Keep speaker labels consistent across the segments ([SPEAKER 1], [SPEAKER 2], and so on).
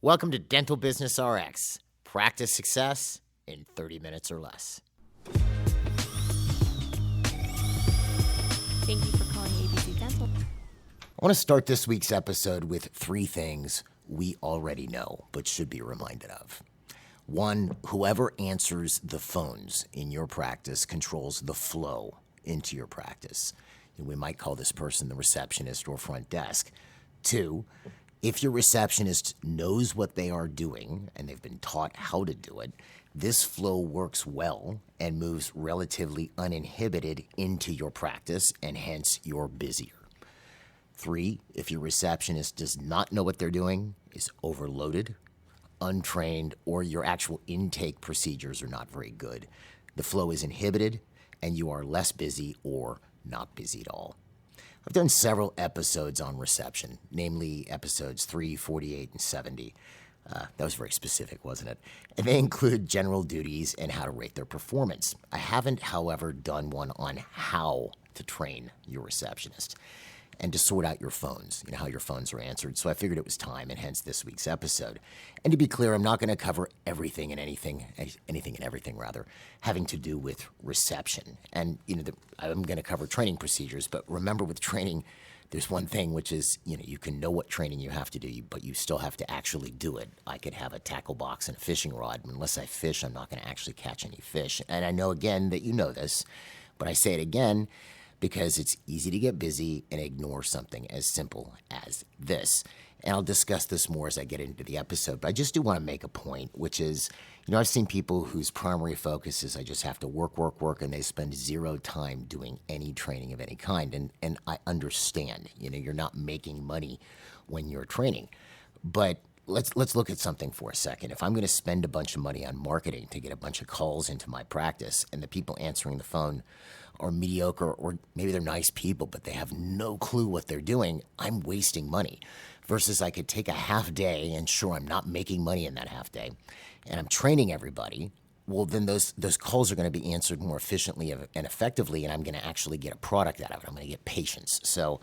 [SPEAKER 1] Welcome to Dental Business RX. Practice success in 30 minutes or less.
[SPEAKER 2] Thank you for calling ABC Dental.
[SPEAKER 1] I want to start this week's episode with 3 things we already know but should be reminded of. 1, whoever answers the phones in your practice controls the flow into your practice. We might call this person the receptionist or front desk. 2, if your receptionist knows what they are doing and they've been taught how to do it, this flow works well and moves relatively uninhibited into your practice, and hence you're busier. 3, if your receptionist does not know what they're doing, is overloaded, untrained, or your actual intake procedures are not very good, the flow is inhibited and you are less busy or not busy at all. I've done several episodes on reception, namely episodes 3, 48, and 70. That was very specific, wasn't it? And they include general duties and how to rate their performance. I haven't, however, done one on how to train your receptionist and to sort out your phones, how your phones are answered. So I figured it was time, and hence this week's episode. And to be clear, I'm not going to cover anything and everything, having to do with reception. And, I'm going to cover training procedures, but remember with training, there's one thing, which is, you can know what training you have to do, but you still have to actually do it. I could have a tackle box and a fishing rod. Unless I fish, I'm not going to actually catch any fish. And I know, again, that you know this, but I say it again, because it's easy to get busy and ignore something as simple as this. And I'll discuss this more as I get into the episode, but I just do want to make a point, which is, I've seen people whose primary focus is I just have to work, and they spend 0 time doing any training of any kind. And I understand, you're not making money when you're training. But let's look at something for a second. If I'm going to spend a bunch of money on marketing to get a bunch of calls into my practice, and the people answering the phone are mediocre, or maybe they're nice people, but they have no clue what they're doing, I'm wasting money. Versus I could take a half day, and sure, I'm not making money in that half day, and I'm training everybody, well, then those calls are going to be answered more efficiently and effectively, and I'm going to actually get a product out of it. I'm going to get patients. So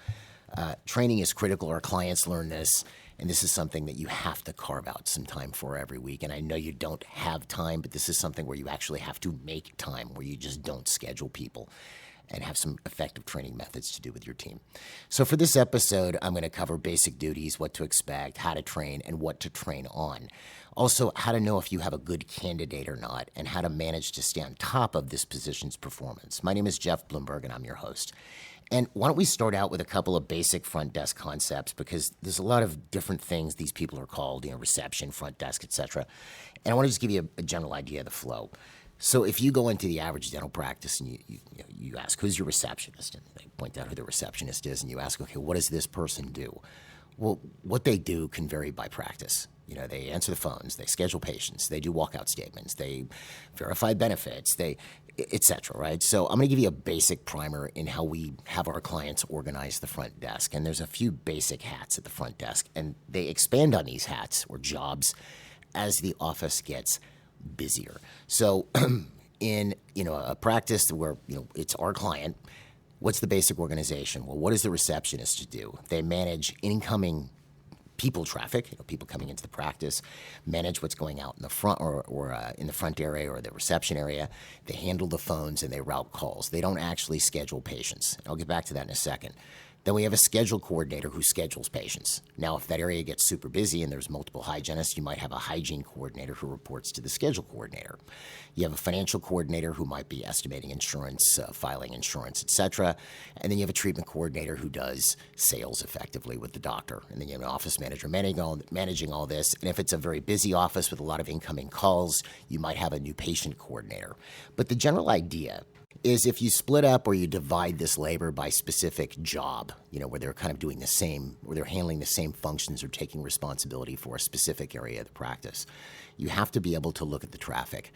[SPEAKER 1] training is critical. Our clients learn this, and this is something that you have to carve out some time for every week. And I know you don't have time, but this is something where you actually have to make time, where you just don't schedule people, and have some effective training methods to do with your team. So for this episode, I'm going to cover basic duties, what to expect, how to train, and what to train on. Also, how to know if you have a good candidate or not, and how to manage to stay on top of this position's performance. My name is Jeff Bloomberg, and I'm your host. And why don't we start out with a couple of basic front desk concepts, because there's a lot of different things these people are called, reception, front desk, etc. And I want to just give you a general idea of the flow. So if you go into the average dental practice and you ask, who's your receptionist? And they point out who the receptionist is, and you ask, okay, what does this person do? Well, what they do can vary by practice. They answer the phones, they schedule patients, they do walkout statements, they verify benefits, etc., right? So I'm going to give you a basic primer in how we have our clients organize the front desk. And there's a few basic hats at the front desk, and they expand on these hats or jobs as the office gets busier. So in a practice where it's our client, what's the basic organization? Well, what does the receptionist do? They manage incoming people traffic, people coming into the practice, manage what's going out in the front or in the front area or the reception area. They handle the phones and they route calls. They don't actually schedule patients. I'll get back to that in a second. Then we have a schedule coordinator who schedules patients. Now, if that area gets super busy and there's multiple hygienists, you might have a hygiene coordinator who reports to the schedule coordinator. You have a financial coordinator who might be estimating insurance, filing insurance, etc. And then you have a treatment coordinator who does sales effectively with the doctor. And then you have an office manager managing all this. And if it's a very busy office with a lot of incoming calls, you might have a new patient coordinator. But the general idea is if you split up or you divide this labor by specific job, where they're kind of doing the same, or they're handling the same functions or taking responsibility for a specific area of the practice, you have to be able to look at the traffic.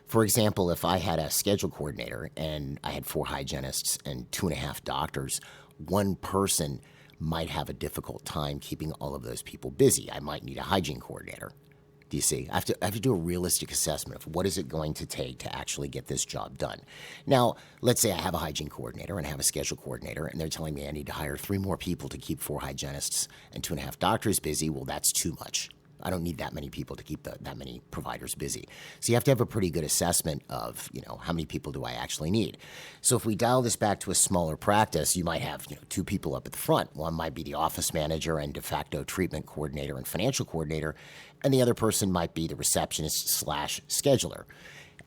[SPEAKER 1] For example, if I had a schedule coordinator and I had 4 hygienists and 2.5 doctors, one person might have a difficult time keeping all of those people busy. I might need a hygiene coordinator. Do you see? I have to do a realistic assessment of what is it going to take to actually get this job done. Now, let's say I have a hygiene coordinator and I have a schedule coordinator, and they're telling me I need to hire 3 more people to keep 4 hygienists and 2.5 doctors busy. Well, that's too much. I don't need that many people to keep that many providers busy. So you have to have a pretty good assessment of, how many people do I actually need? So if we dial this back to a smaller practice, you might have, two people up at the front. One might be the office manager and de facto treatment coordinator and financial coordinator, and the other person might be the receptionist / scheduler.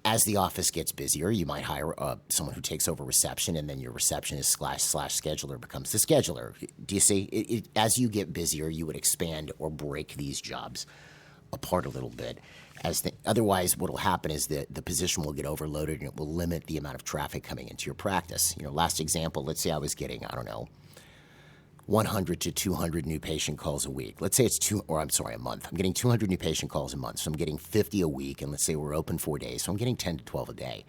[SPEAKER 1] As the office gets busier, you might hire someone who takes over reception, and then your receptionist / scheduler becomes the scheduler. Do you see? As you get busier, you would expand or break these jobs apart a little bit. Otherwise, what will happen is that the position will get overloaded, and it will limit the amount of traffic coming into your practice. Last example, let's say I was getting, 100 to 200 new patient calls a week. Let's say it's a month. I'm getting 200 new patient calls a month, so I'm getting 50 a week, and let's say we're open 4 days, so I'm getting 10 to 12 a day.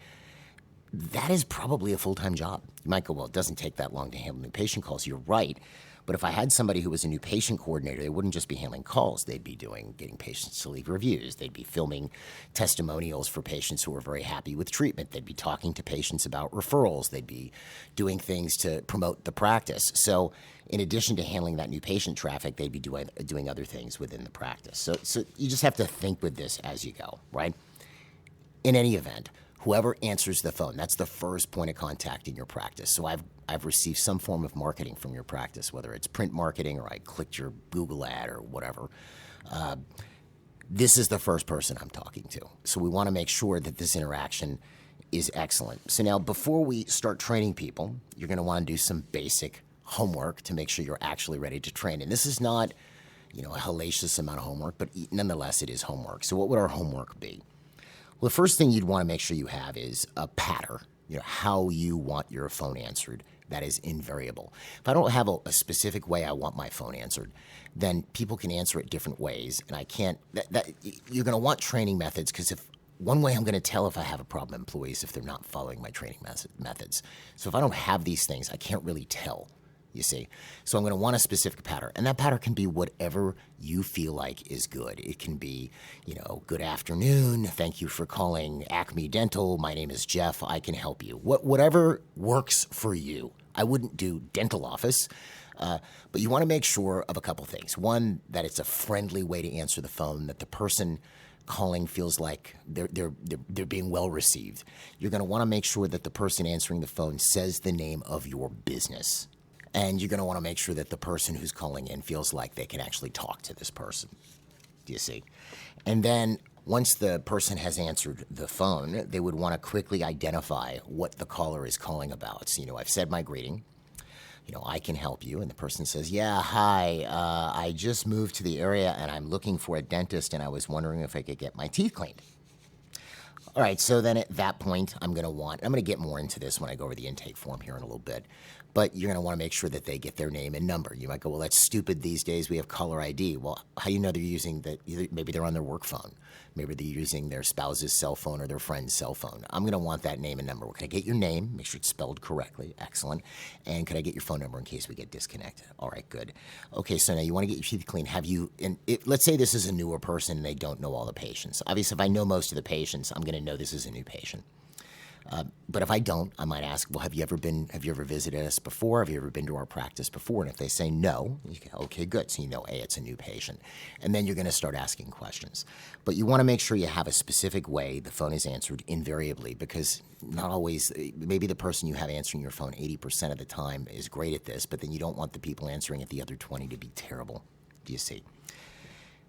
[SPEAKER 1] That is probably a full-time job. You might go, well, it doesn't take that long to handle new patient calls. You're right. But if I had somebody who was a new patient coordinator, they wouldn't just be handling calls. They'd be getting patients to leave reviews. They'd be filming testimonials for patients who are very happy with treatment. They'd be talking to patients about referrals. They'd be doing things to promote the practice. So in addition to handling that new patient traffic, they'd be doing other things within the practice. So you just have to think with this as you go, right? In any event, whoever answers the phone, that's the first point of contact in your practice. So I've received some form of marketing from your practice, whether it's print marketing or I clicked your Google ad or whatever. This is the first person I'm talking to. So we want to make sure that this interaction is excellent. So now before we start training people, you're going to want to do some basic homework to make sure you're actually ready to train. And this is not, a hellacious amount of homework, but nonetheless it is homework. So what would our homework be? Well, the first thing you'd want to make sure you have is a pattern, how you want your phone answered. That is invariable. If I don't have a specific way I want my phone answered, then people can answer it different ways, and I can't. You're going to want training methods, because if one way I'm going to tell if I have a problem employees if they're not following my training methods. So if I don't have these things, I can't really tell. You see? So I'm going to want a specific pattern. And that pattern can be whatever you feel like is good. It can be, good afternoon. Thank you for calling Acme Dental. My name is Jeff. I can help you. Whatever works for you. I wouldn't do dental office, but you want to make sure of a couple things. One, that it's a friendly way to answer the phone, that the person calling feels like they're being well received. You're going to want to make sure that the person answering the phone says the name of your business. And you're going to want to make sure that the person who's calling in feels like they can actually talk to this person. Do you see? And then once the person has answered the phone, they would want to quickly identify what the caller is calling about. So, I've said my greeting. I can help you. And the person says, yeah, hi, I just moved to the area and I'm looking for a dentist and I was wondering if I could get my teeth cleaned. All right, so then at that point, I'm going to get more into this when I go over the intake form here in a little bit, but you're going to want to make sure that they get their name and number. You might go, well, that's stupid these days. We have caller ID. Well, how do you know they're using that? Maybe they're on their work phone. Maybe they're using their spouse's cell phone or their friend's cell phone. I'm going to want that name and number. Can I get your name? Make sure it's spelled correctly. Excellent. And can I get your phone number in case we get disconnected? All right, good. Okay, so now you want to get your teeth clean. Let's say this is a newer person and they don't know all the patients. Obviously, if I know most of the patients, I'm going to know this is a new patient. But if I don't, I might ask, well, have you ever visited us before? Have you ever been to our practice before? And if they say no, you go, okay, good. So it's a new patient. And then you're going to start asking questions. But you want to make sure you have a specific way the phone is answered invariably, because not always, maybe the person you have answering your phone 80% of the time is great at this, but then you don't want the people answering it the other 20 to be terrible. Do you see?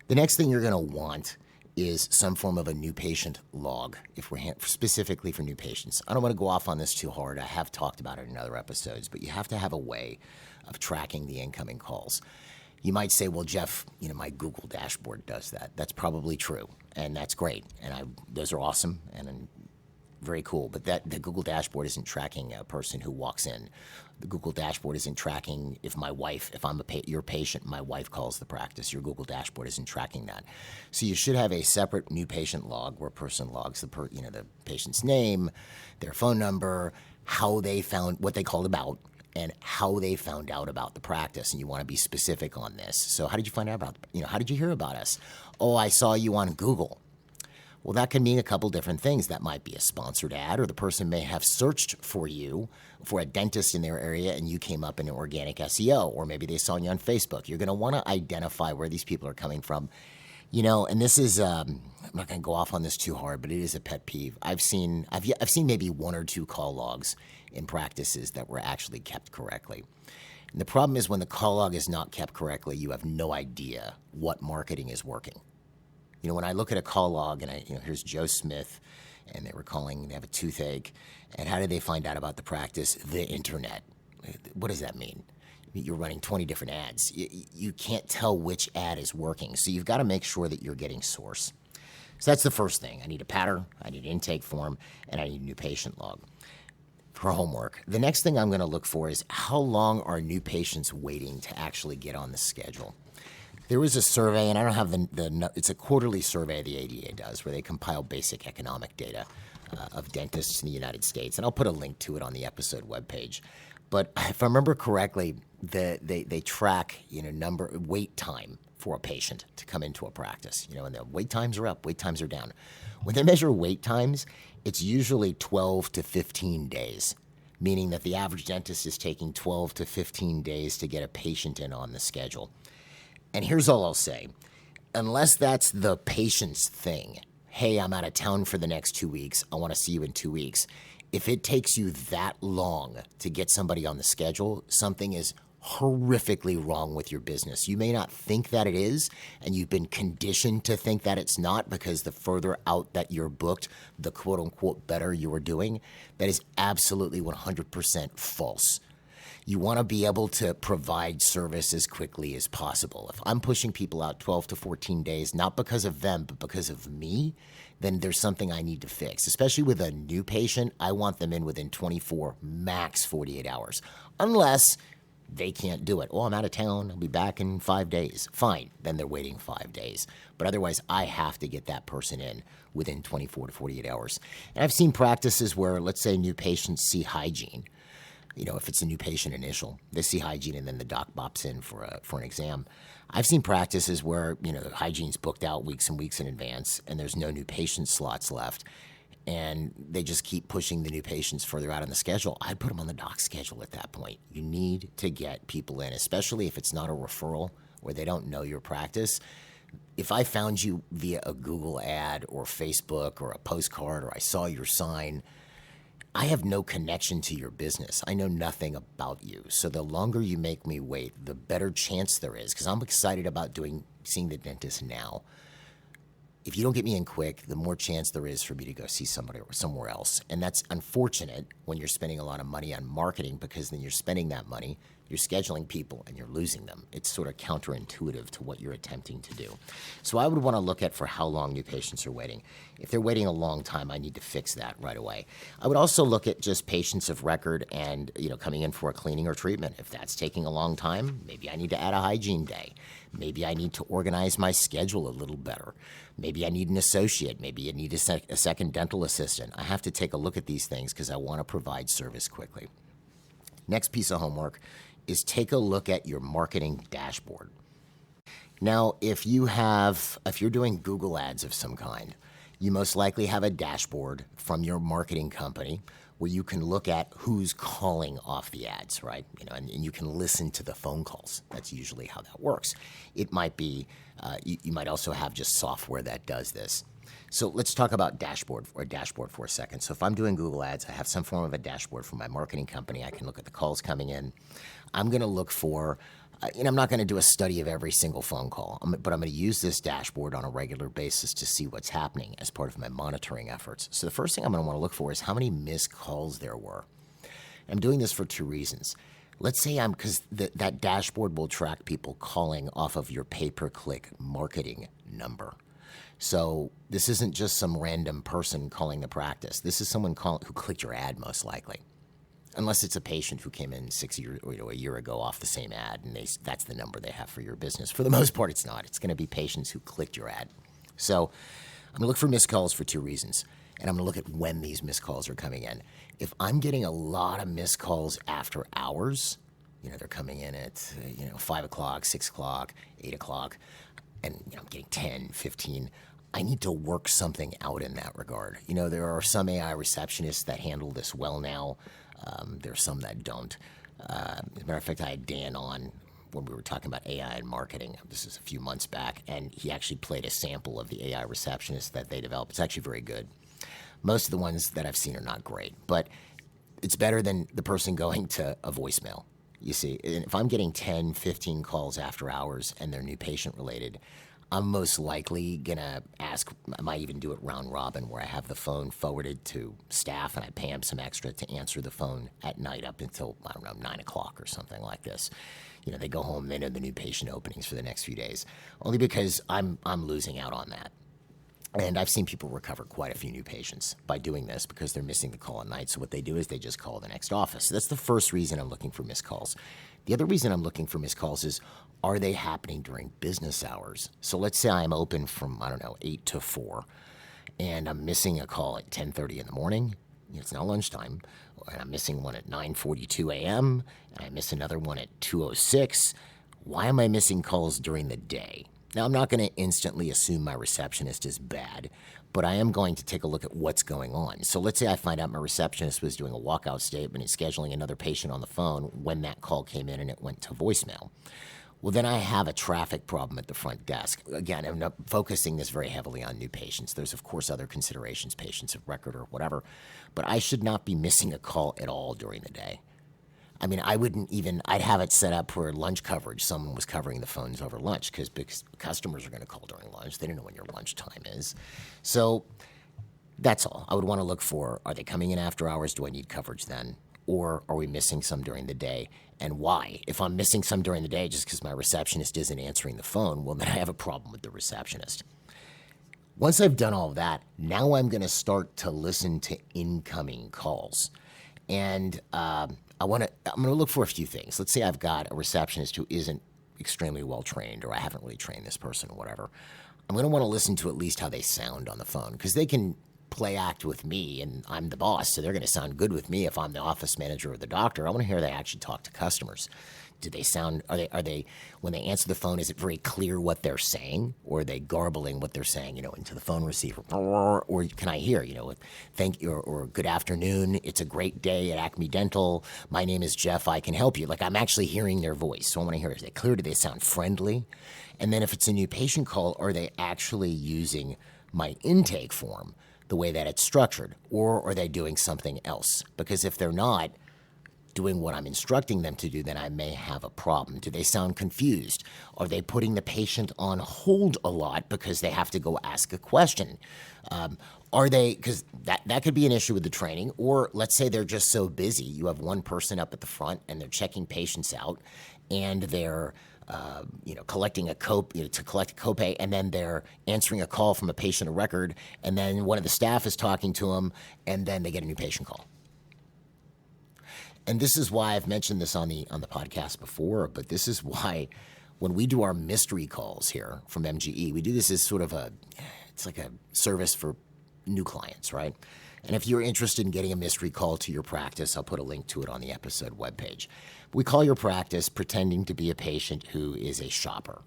[SPEAKER 1] The next thing you're going to want is some form of a new patient log, if we're specifically for new patients. I don't want to go off on this too hard. I have talked about it in other episodes, but you have to have a way of tracking the incoming calls. You might say, well, Jeff, my Google dashboard does that. That's probably true, and that's great, and those are awesome and very cool. But the Google dashboard isn't tracking a person who walks in. The Google dashboard isn't tracking if I'm your patient, my wife calls the practice. Your Google dashboard isn't tracking that. So you should have a separate new patient log where a person logs the patient's name, their phone number, how they found what they called about, and how they found out about the practice. And you want to be specific on this. So how did you find out how did you hear about us? Oh, I saw you on Google. Well, that can mean a couple different things. That might be a sponsored ad, or the person may have searched for you for a dentist in their area and you came up in organic SEO, or maybe they saw you on Facebook. You're going to want to identify where these people are coming from And this is, I'm not going to go off on this too hard, but it is a pet peeve. I've seen maybe one or two call logs in practices that were actually kept correctly. And the problem is when the call log is not kept correctly, you have no idea what marketing is working. When I look at a call log and here's Joe Smith, and they have a toothache, and how did they find out about the practice? The internet. What does that mean? You're running 20 different ads. You can't tell which ad is working, so you've got to make sure that you're getting source. So that's the first thing. I need a pattern, I need an intake form, and I need a new patient log for homework. The next thing I'm going to look for is how long are new patients waiting to actually get on the schedule. There was a survey, and I don't have it's a quarterly survey the ADA does where they compile basic economic data of dentists in the United States, and I'll put a link to it on the episode webpage. But if I remember correctly, they track wait time for a patient to come into a practice. And the wait times are up, wait times are down. When they measure wait times, it's usually 12 to 15 days, meaning that the average dentist is taking 12 to 15 days to get a patient in on the schedule. And here's all I'll say. Unless that's the patient's thing, hey, I'm out of town for the next 2 weeks, I want to see you in 2 weeks. If it takes you that long to get somebody on the schedule, something is horrifically wrong with your business. You may not think that it is, and you've been conditioned to think that it's not because the further out that you're booked, the quote-unquote better you are doing. That is absolutely 100% false. You want to be able to provide service as quickly as possible. If I'm pushing people out 12 to 14 days, not because of them, but because of me, then there's something I need to fix. Especially with a new patient, I want them in within 24, max 48 hours. Unless they can't do it. Oh, I'm out of town. I'll be back in 5 days. Fine. Then they're waiting 5 days. But otherwise, I have to get that person in within 24 to 48 hours. And I've seen practices where, let's say, new patients see hygiene. If it's a new patient initial, they see hygiene and then the doc bops in for an exam. I've seen practices where, the hygiene's booked out weeks and weeks in advance and there's no new patient slots left. And they just keep pushing the new patients further out on the schedule. I'd put them on the doc schedule at that point. You need to get people in, especially if it's not a referral or they don't know your practice. If I found you via a Google ad or Facebook or a postcard or I saw your sign, I have no connection to your business. I know nothing about you. So the longer you make me wait, the better chance there is, because I'm excited about seeing the dentist now. If you don't get me in quick, the more chance there is for me to go see somebody or somewhere else. And that's unfortunate when you're spending a lot of money on marketing, because then you're spending that money, you're scheduling people, and you're losing them. It's sort of counterintuitive to what you're attempting to do. So I would want to look at for how long new patients are waiting. If they're waiting a long time, I need to fix that right away. I would also look at just patients of record and coming in for a cleaning or treatment. If that's taking a long time, maybe I need to add a hygiene day. Maybe I need to organize my schedule a little better. Maybe I need an associate. Maybe I need a second dental assistant. I have to take a look at these things because I want to provide service quickly. Next piece of homework is take a look at your marketing dashboard. Now, if you're doing Google ads of some kind, you most likely have a dashboard from your marketing company where you can look at who's calling off the ads, right? And you can listen to the phone calls. That's usually how that works. It might be, you might also have just software that does this. So let's talk about dashboard for a second. So if I'm doing Google ads, I have some form of a dashboard for my marketing company. I can look at the calls coming in. I'm going to look for, I'm not going to do a study of every single phone call, but I'm going to use this dashboard on a regular basis to see what's happening as part of my monitoring efforts. So the first thing I'm going to want to look for is how many missed calls there were. I'm doing this for two reasons. Let's say because that dashboard will track people calling off of your pay-per-click marketing number. So this isn't just some random person calling the practice. This is someone who clicked your ad most likely. Unless it's a patient who came in 6 years or a year ago off the same ad, and that's the number they have for your business. For the most part, it's not. It's going to be patients who clicked your ad. So I'm going to look for missed calls for two reasons, and I'm going to look at when these missed calls are coming in. If I'm getting a lot of missed calls after hours, they're coming in at 5 o'clock, 6 o'clock, 8 o'clock, and I'm getting 10, 15, I need to work something out in that regard. There are some AI receptionists that handle this well now. There are some that don't. As a matter of fact, I had Dan on when we were talking about AI and marketing. This is a few months back, and he actually played a sample of the AI receptionist that they developed. It's actually very good. Most of the ones that I've seen are not great, but it's better than the person going to a voicemail. You see, and if I'm getting 10, 15 calls after hours and they're new patient related, I'm most likely going to ask, I might even do it round robin where I have the phone forwarded to staff and I pay them some extra to answer the phone at night up until, I don't know, 9 o'clock or something like this. You know, they go home, they know the new patient openings for the next few days, only because I'm losing out on that. And I've seen people recover quite a few new patients by doing this because they're missing the call at night. So what they do is they just call the next office. So that's the first reason I'm looking for missed calls. The other reason I'm looking for missed calls is, are they happening during business hours? So let's say I'm open from, 8 to 4, and I'm missing a call at 10:30 in the morning. It's not lunchtime. And I'm missing one at 9:42 a.m., and I miss another one at 2:06. Why am I missing calls during the day? Now, I'm not going to instantly assume my receptionist is bad, but I am going to take a look at what's going on. So let's say I find out my receptionist was doing a walkout statement and scheduling another patient on the phone when that call came in and it went to voicemail. Well, then I have a traffic problem at the front desk. Again, I'm not focusing this very heavily on new patients. There's, of course, other considerations, patients of record or whatever, but I should not be missing a call at all during the day. I mean, I'd have it set up for lunch coverage. Someone was covering the phones over lunch because customers are going to call during lunch. They don't know when your lunch time is. So that's all. I would want to look for, are they coming in after hours? Do I need coverage then? Or are we missing some during the day? And why? If I'm missing some during the day just because my receptionist isn't answering the phone, well, then I have a problem with the receptionist. Once I've done all of that, now I'm going to start to listen to incoming calls. And I'm going to look for a few things. Let's say I've got a receptionist who isn't extremely well trained, or I haven't really trained this person or whatever. I'm going to want to listen to at least how they sound on the phone, because they can play act with me, and I'm the boss, so they're going to sound good with me if I'm the office manager or the doctor. I want to hear they actually talk to customers. Do they sound, are they, when they answer the phone, is it very clear what they're saying? Or are they garbling what they're saying, into the phone receiver? Or can I hear, thank you, or good afternoon, it's a great day at Acme Dental, my name is Jeff, I can help you. Like, I'm actually hearing their voice. So I want to hear, is it clear? Do they sound friendly? And then if it's a new patient call, are they actually using my intake form the way that it's structured? Or are they doing something else? Because if they're not doing what I'm instructing them to do, then I may have a problem. Do they sound confused? Are they putting the patient on hold a lot because they have to go ask a question? Are they, because that could be an issue with the training, or let's say they're just so busy. You have one person up at the front and they're checking patients out, and they're collecting to collect a copay, and then they're answering a call from a patient of record, and then one of the staff is talking to them, and then they get a new patient call. And this is why I've mentioned this on the podcast before, but this is why when we do our mystery calls here from MGE, we do this as sort of it's like a service for new clients, right? And if you're interested in getting a mystery call to your practice, I'll put a link to it on the episode webpage. We call your practice pretending to be a patient who is a shopper,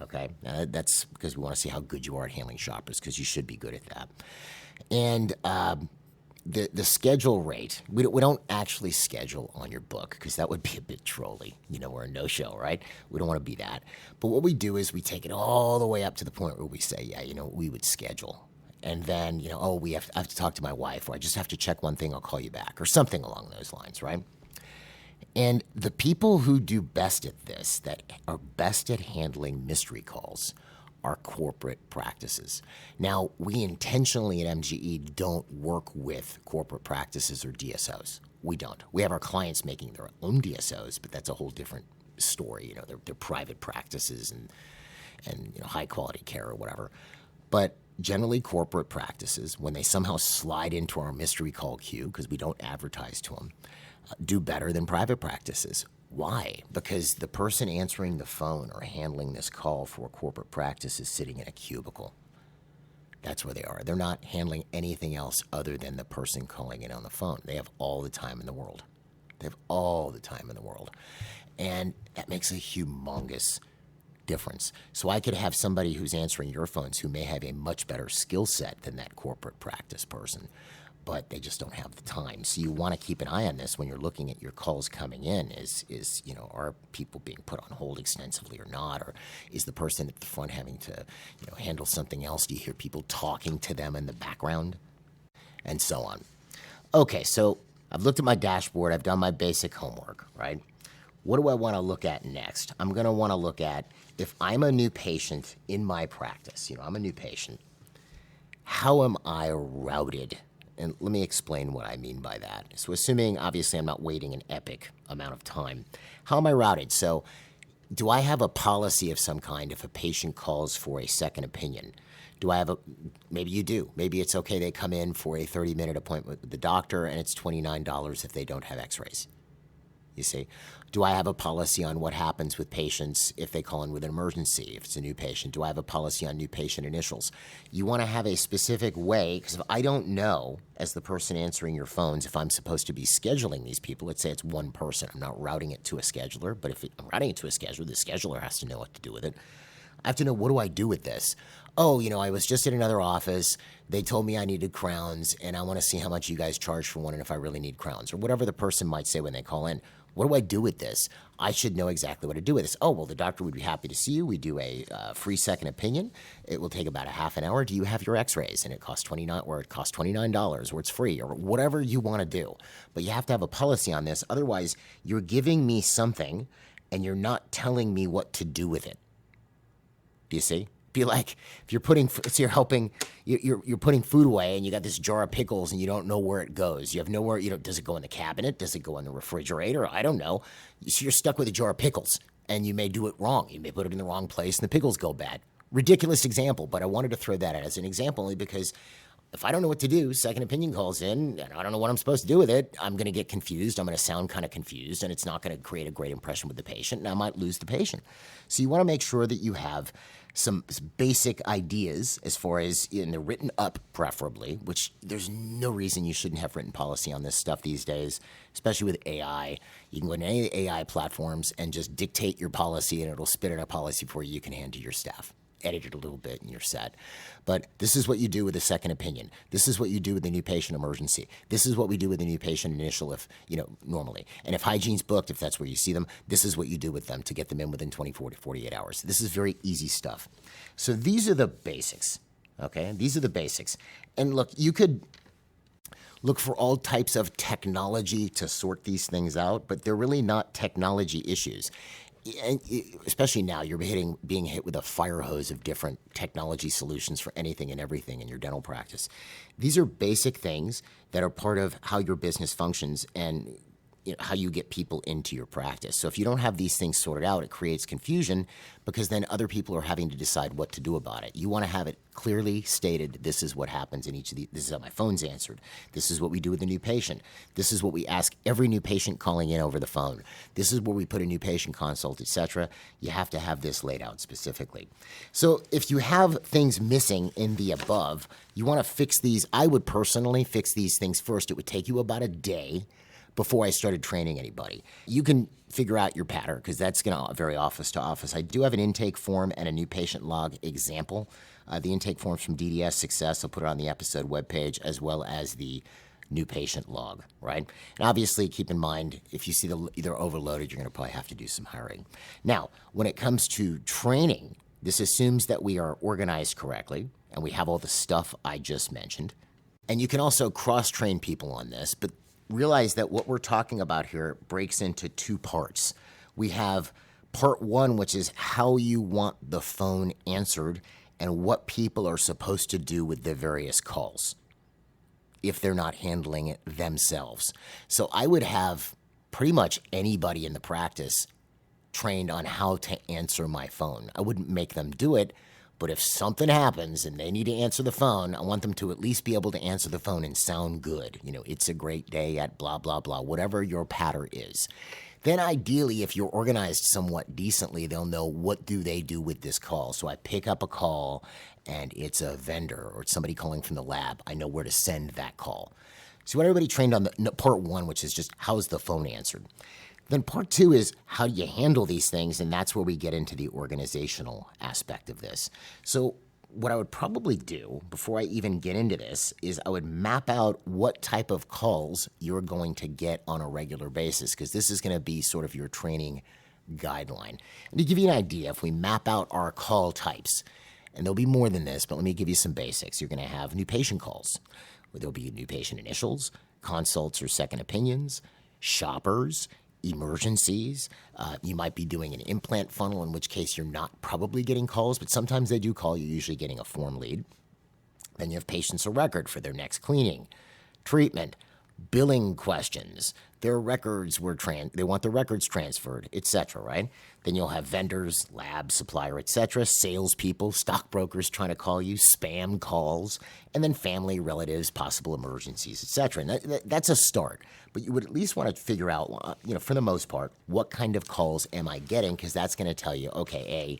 [SPEAKER 1] okay? That's because we want to see how good you are at handling shoppers, because you should be good at that. And the schedule rate, we don't actually schedule on your book, because that would be a bit trolly. We're a no-show, right? We don't want to be that. But what we do is we take it all the way up to the point where we say, we would schedule. And then, I have to talk to my wife, or I just have to check one thing, I'll call you back, or something along those lines, right? And the people who do best at this, that are best at handling mystery calls, are corporate practices. Now, we intentionally at MGE don't work with corporate practices or DSOs. We don't. We have our clients making their own DSOs, but that's a whole different story. They're private practices and high quality care or whatever. But generally, corporate practices, when they somehow slide into our mystery call queue, because we don't advertise to them, do better than private practices. Why? Because the person answering the phone or handling this call for a corporate practice is sitting in a cubicle. That's where they are. They're not handling anything else other than the person calling in on the phone. They have all the time in the world. And that makes a humongous difference. So I could have somebody who's answering your phones who may have a much better skill set than that corporate practice person, but they just don't have the time. So you want to keep an eye on this when you're looking at your calls coming in are people being put on hold extensively or not? Or is the person at the front having to, handle something else? Do you hear people talking to them in the background? And so on. Okay, so I've looked at my dashboard. I've done my basic homework, right? What do I want to look at next? I'm going to want to look at, if I'm a new patient in my practice, I'm a new patient, how am I routed? And let me explain what I mean by that. So assuming, obviously, I'm not waiting an epic amount of time, how am I routed? So do I have a policy of some kind if a patient calls for a second opinion? Maybe you do. Maybe it's okay they come in for a 30-minute appointment with the doctor and it's $29 if they don't have x-rays. You see? Do I have a policy on what happens with patients if they call in with an emergency, if it's a new patient? Do I have a policy on new patient initials? You want to have a specific way, because if I don't know, as the person answering your phones, if I'm supposed to be scheduling these people, let's say it's one person, I'm not routing it to a scheduler, but if I'm routing it to a scheduler, the scheduler has to know what to do with it. I have to know, what do I do with this? Oh, I was just in another office. They told me I needed crowns, and I want to see how much you guys charge for one and if I really need crowns, or whatever the person might say when they call in. What do I do with this? I should know exactly what to do with this. Oh, well, the doctor would be happy to see you. We do a free second opinion. It will take about a half an hour. Do you have your x-rays? And it costs $29, or it's free, or whatever you want to do. But you have to have a policy on this. Otherwise, you're giving me something, and you're not telling me what to do with it. Do you see? Be like, if you're putting food away and you got this jar of pickles and you don't know where it goes. You have nowhere, does it go in the cabinet? Does it go in the refrigerator? I don't know. So you're stuck with a jar of pickles and you may do it wrong. You may put it in the wrong place and the pickles go bad. Ridiculous example, but I wanted to throw that out as an example only because if I don't know what to do, second opinion calls in, and I don't know what I'm supposed to do with it, I'm going to get confused. I'm going to sound kind of confused, and it's not going to create a great impression with the patient, and I might lose the patient. So you want to make sure that you have some basic ideas as far as in the written up, preferably, which there's no reason you shouldn't have written policy on this stuff these days, especially with AI. You can go into any of the AI platforms and just dictate your policy, and it'll spit out a policy for you can hand to your staff. Edit it a little bit and you're set. But this is what you do with a second opinion. This is what you do with a new patient emergency. This is what we do with a new patient initial if, normally. And if hygiene's booked, if that's where you see them, this is what you do with them to get them in within 24 to 48 hours. This is very easy stuff. So these are the basics, okay? These are the basics. And look, you could look for all types of technology to sort these things out, but they're really not technology issues. And especially now, you're being hit with a fire hose of different technology solutions for anything and everything in your dental practice. These are basic things that are part of how your business functions and how you get people into your practice. So if you don't have these things sorted out, it creates confusion because then other people are having to decide what to do about it. You want to have it clearly stated, this is what happens in each of these. This is how my phone's answered. This is what we do with a new patient. This is what we ask every new patient calling in over the phone. This is where we put a new patient consult, etc. You have to have this laid out specifically. So if you have things missing in the above, you want to fix these. I would personally fix these things first. It would take you about a day before I started training anybody. You can figure out your pattern because that's going to vary office to office. I do have an intake form and a new patient log example. The intake form's from DDS Success. I'll put it on the episode webpage as well as the new patient log, right? And obviously, keep in mind, if you see they're overloaded, you're going to probably have to do some hiring. Now, when it comes to training, this assumes that we are organized correctly and we have all the stuff I just mentioned. And you can also cross-train people on this, but realize that what we're talking about here breaks into two parts. We have part one, which is how you want the phone answered and what people are supposed to do with the various calls if they're not handling it themselves. So I would have pretty much anybody in the practice trained on how to answer my phone. I wouldn't make them do it, but if something happens and they need to answer the phone, I want them to at least be able to answer the phone and sound good. It's a great day at blah, blah, blah, whatever your patter is. Then ideally, if you're organized somewhat decently, they'll know what do they do with this call. So I pick up a call and it's a vendor or it's somebody calling from the lab. I know where to send that call. So what everybody trained on the part one, which is just how's the phone answered. Then part two is how do you handle these things, and that's where we get into the organizational aspect of this. So what I would probably do before I even get into this is I would map out what type of calls you're going to get on a regular basis, because this is going to be sort of your training guideline. And to give you an idea, if we map out our call types, and there'll be more than this, but let me give you some basics. You're going to have new patient calls, where there'll be new patient initials, consults or second opinions, shoppers, emergencies. You might be doing an implant funnel, in which case you're not probably getting calls, but sometimes they do call. You're usually getting a form lead. Then you have patients a record for their next cleaning, treatment, billing questions. Their records they want the records transferred, etc., right? Then you'll have vendors, lab, supplier, etc., salespeople, stockbrokers trying to call you, spam calls, and then family, relatives, possible emergencies, etc. And that's a start. But you would at least want to figure out, for the most part, what kind of calls am I getting? Because that's going to tell you, okay,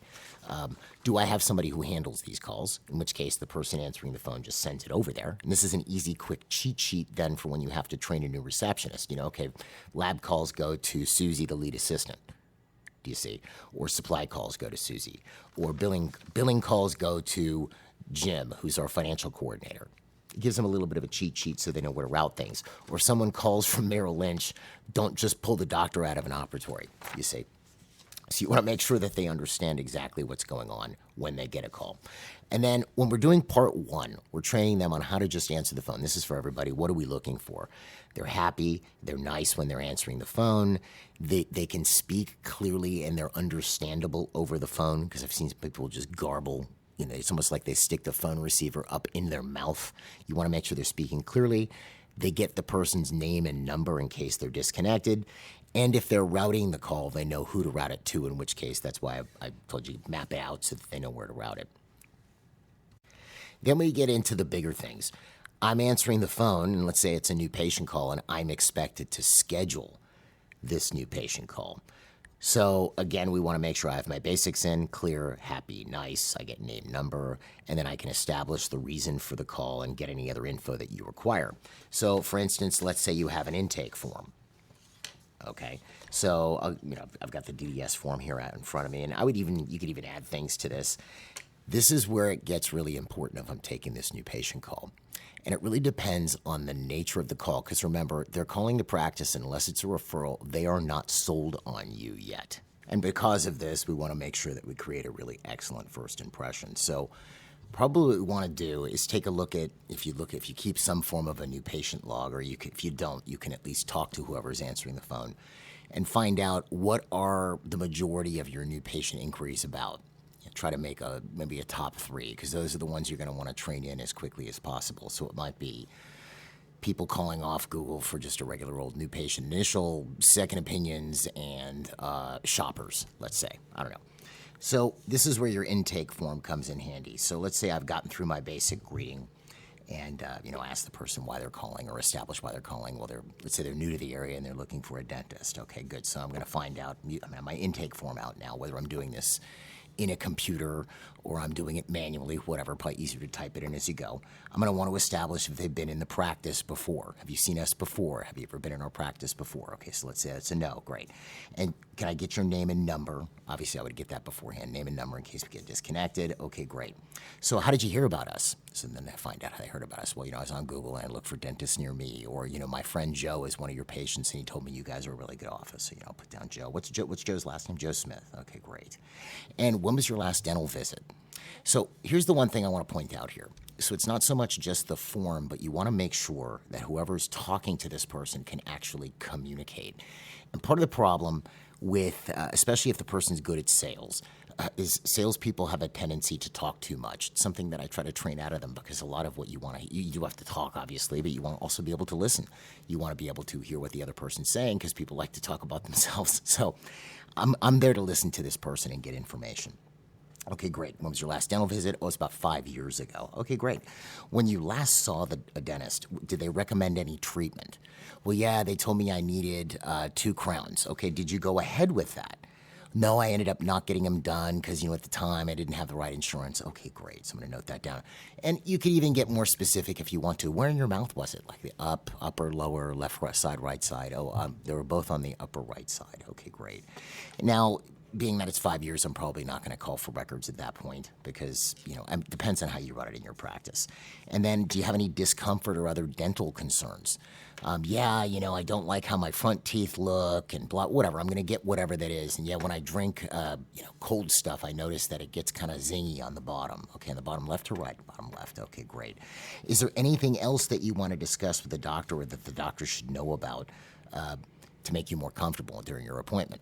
[SPEAKER 1] do I have somebody who handles these calls? In which case, the person answering the phone just sends it over there. And this is an easy, quick cheat sheet then for when you have to train a new receptionist. Okay, lab calls go to Susie, the lead assistant. Do you see? Or supply calls go to Susie. Or billing calls go to Jim, who's our financial coordinator. It gives them a little bit of a cheat sheet so they know where to route things. Or someone calls from Merrill Lynch, don't just pull the doctor out of an operatory, you see. So you want to make sure that they understand exactly what's going on when they get a call. And then when we're doing part one, we're training them on how to just answer the phone. This is for everybody. What are we looking for? They're happy. They're nice when they're answering the phone. They can speak clearly and they're understandable over the phone, because I've seen people just garble. It's almost like they stick the phone receiver up in their mouth. You want to make sure they're speaking clearly. They get the person's name and number in case they're disconnected. And if they're routing the call, they know who to route it to, in which case that's why I told you map it out so that they know where to route it. Then we get into the bigger things. I'm answering the phone, and let's say it's a new patient call, and I'm expected to schedule this new patient call. So again, we want to make sure I have my basics in, clear, happy, nice. I get name, number, and then I can establish the reason for the call and get any other info that you require. So for instance, let's say you have an intake form. Okay, so I've got the DDS form here out in front of me, and you could even add things to this. This is where it gets really important if I'm taking this new patient call. And it really depends on the nature of the call, because remember, they're calling the practice, and unless it's a referral, they are not sold on you yet. And because of this, we want to make sure that we create a really excellent first impression. So probably what we want to do is take a look at, if you keep some form of a new patient log, or if you don't, you can at least talk to whoever's answering the phone and find out what are the majority of your new patient inquiries about. Try to make maybe a top 3, because those are the ones you're going to want to train in as quickly as possible. So it might be people calling off Google for just a regular old new patient initial, second opinions, and shoppers, let's say. I don't know. So this is where your intake form comes in handy. So let's say I've gotten through my basic greeting and ask the person why they're calling, or establish why they're calling. Well, let's say they're new to the area and they're looking for a dentist. Okay, good. So I'm going to find out. I have my intake form out now, whether I'm doing this in a computer or I'm doing it manually, whatever, probably easier to type it in as you go. I'm going to want to establish if they've been in the practice before. Have you seen us before? Have you ever been in our practice before? Okay, so let's say it's a no. Great. And can I get your name and number? Obviously, I would get that beforehand, name and number in case we get disconnected. Okay, great. So how did you hear about us? So then I find out how they heard about us. Well, I was on Google and I looked for dentists near me. Or, my friend Joe is one of your patients and he told me you guys are a really good office. So, I'll put down Joe. What's Joe's last name? Joe Smith. Okay, great. And when was your last dental visit? So here's the one thing I want to point out here. So it's not so much just the form, but you want to make sure that whoever's talking to this person can actually communicate. And part of the problem with, especially if the person's good at sales, is salespeople have a tendency to talk too much. It's something that I try to train out of them, because a lot of what you do have to talk, obviously, but you want to also be able to listen. You want to be able to hear what the other person's saying, because people like to talk about themselves. So I'm there to listen to this person and get information. Okay, great. When was your last dental visit? Oh, it's about 5 years ago. Okay, great. When you last saw a dentist, did they recommend any treatment? Well, yeah, they told me I needed 2 crowns. Okay, did you go ahead with that? No, I ended up not getting them done because, at the time I didn't have the right insurance. Okay, great. So I'm going to note that down. And you could even get more specific if you want to. Where in your mouth was it? Like the upper, lower, left side, right side? Oh, they were both on the upper right side. Okay, great. Now, being that it's 5 years, I'm probably not going to call for records at that point because, it depends on how you run it in your practice. And then, do you have any discomfort or other dental concerns? I don't like how my front teeth look and blah, whatever. I'm going to get whatever that is. And when I drink, cold stuff, I notice that it gets kind of zingy on the bottom. Okay, on the bottom left or right? Bottom left. Okay, great. Is there anything else that you want to discuss with the doctor or that the doctor should know about to make you more comfortable during your appointment?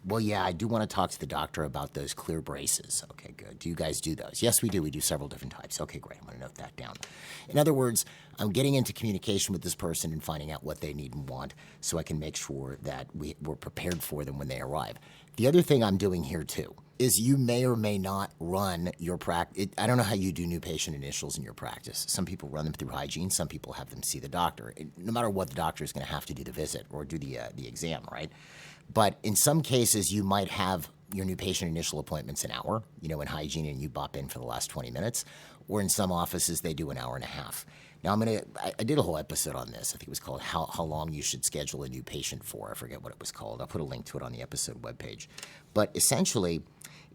[SPEAKER 1] Well, I do want to talk to the doctor about those clear braces. Okay, good. Do you guys do those? Yes, we do. We do several different types. Okay, great. I'm going to note that down. In other words, I'm getting into communication with this person and finding out what they need and want so I can make sure that we're prepared for them when they arrive. The other thing I'm doing here, too, is you may or may not run your practice. I don't know how you do new patient initials in your practice. Some people run them through hygiene. Some people have them see the doctor. No matter what, the doctor is going to have to do the visit or do the exam, right? But in some cases, you might have your new patient initial appointments an hour, in hygiene, and you bop in for the last 20 minutes. Or in some offices, they do an hour and a half. Now, I did a whole episode on this. I think it was called How Long You Should Schedule a New Patient For. I forget what it was called. I'll put a link to it on the episode webpage. But essentially,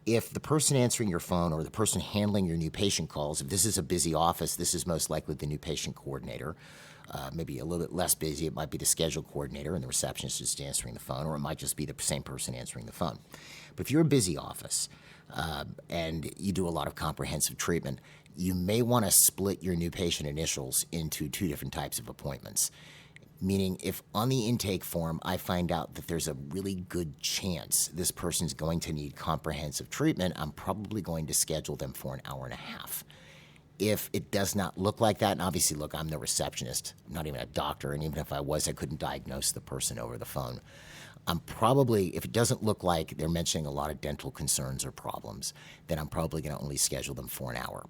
[SPEAKER 1] if the person answering your phone or the person handling your new patient calls, if this is a busy office, this is most likely the new patient coordinator. Maybe a little bit less busy, it might be the schedule coordinator and the receptionist is answering the phone, or it might just be the same person answering the phone. But if you're a busy office and you do a lot of comprehensive treatment, you may want to split your new patient initials into 2 different types of appointments. Meaning, if on the intake form I find out that there's a really good chance this person's going to need comprehensive treatment, I'm probably going to schedule them for an hour and a half. If it does not look like that, and obviously, look, I'm the receptionist, I'm not even a doctor, and even if I was, I couldn't diagnose the person over the phone. I'm probably, if it doesn't look like they're mentioning a lot of dental concerns or problems, then I'm probably going to only schedule them for an hour.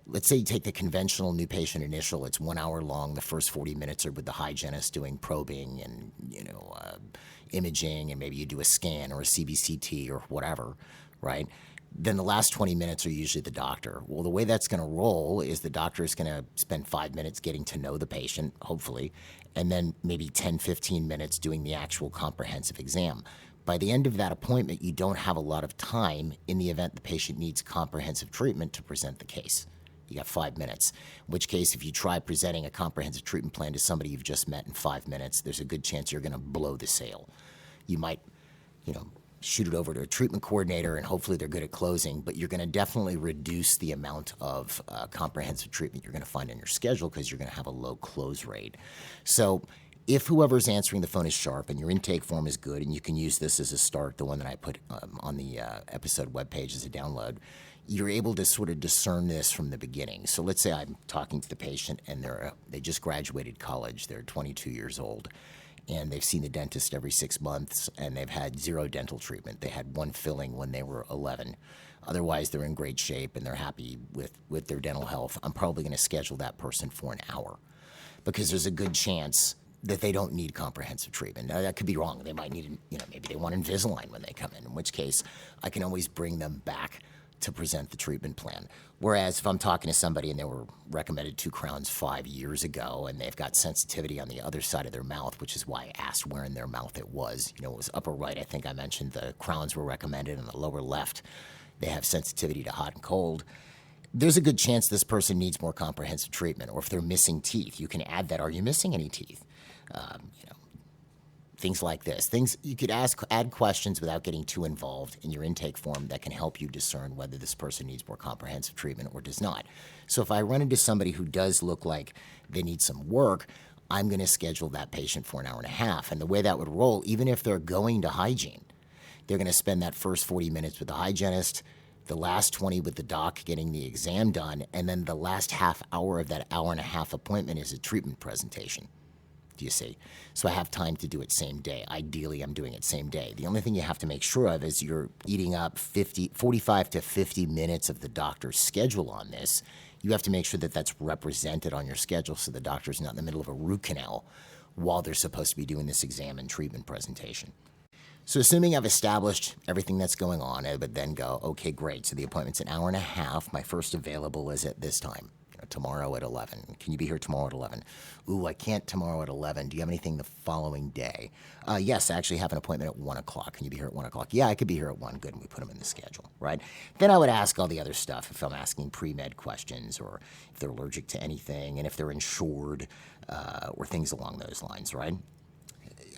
[SPEAKER 1] Let's say you take the conventional new patient initial, it's 1 hour long, the first 40 minutes are with the hygienist doing probing and, imaging, and maybe you do a scan or a CBCT or whatever, right? Then the last 20 minutes are usually the doctor. Well, the way that's going to roll is the doctor is going to spend 5 minutes getting to know the patient, hopefully, and then maybe 10, 15 minutes doing the actual comprehensive exam. By the end of that appointment, you don't have a lot of time in the event the patient needs comprehensive treatment to present the case. You got 5 minutes, in which case if you try presenting a comprehensive treatment plan to somebody you've just met in 5 minutes, there's a good chance you're going to blow the sale. You might, shoot it over to a treatment coordinator, and hopefully they're good at closing, but you're going to definitely reduce the amount of comprehensive treatment you're going to find in your schedule because you're going to have a low close rate. So if whoever's answering the phone is sharp and your intake form is good, and you can use this as a start, the one that I put on the episode webpage as a download, you're able to sort of discern this from the beginning. So let's say I'm talking to the patient and they just graduated college, they're 22 years old, and they've seen the dentist every 6 months, and they've had 0 dental treatment. They had 1 filling when they were 11. Otherwise, they're in great shape, and they're happy with their dental health. I'm probably going to schedule that person for an hour because there's a good chance that they don't need comprehensive treatment. Now, that could be wrong. They might need, maybe they want Invisalign when they come in which case I can always bring them back to present the treatment plan. Whereas if I'm talking to somebody and they were recommended 2 crowns 5 years ago and they've got sensitivity on the other side of their mouth, which is why I asked where in their mouth it was. It was upper right. I think I mentioned the crowns were recommended, and the lower left, they have sensitivity to hot and cold. There's a good chance this person needs more comprehensive treatment. Or if they're missing teeth, you can add that. Are you missing any teeth? Things like this. Things you could add questions without getting too involved in your intake form that can help you discern whether this person needs more comprehensive treatment or does not. So if I run into somebody who does look like they need some work, I'm going to schedule that patient for an hour and a half. And the way that would roll, even if they're going to hygiene, they're going to spend that first 40 minutes with the hygienist, the last 20 with the doc getting the exam done, and then the last half hour of that hour and a half appointment is a treatment presentation. You see? So I have time to do it same day. Ideally, I'm doing it same day. The only thing you have to make sure of is you're eating up 45 to 50 minutes of the doctor's schedule on this. You have to make sure that that's represented on your schedule so the doctor's not in the middle of a root canal while they're supposed to be doing this exam and treatment presentation. So assuming I've established everything that's going on, I would then go, okay, great. So the appointment's an hour and a half. My first available is at this time. tomorrow at 11. Can you be here tomorrow at 11? Ooh, I can't tomorrow at 11. Do you have anything the following day? Yes, I actually have an appointment at 1 o'clock. Can you be here at 1 o'clock? Yeah, I could be here at 1. Good, and we put them in the schedule, right? Then I would ask all the other stuff if I'm asking pre-med questions or if they're allergic to anything and if they're insured or things along those lines, right?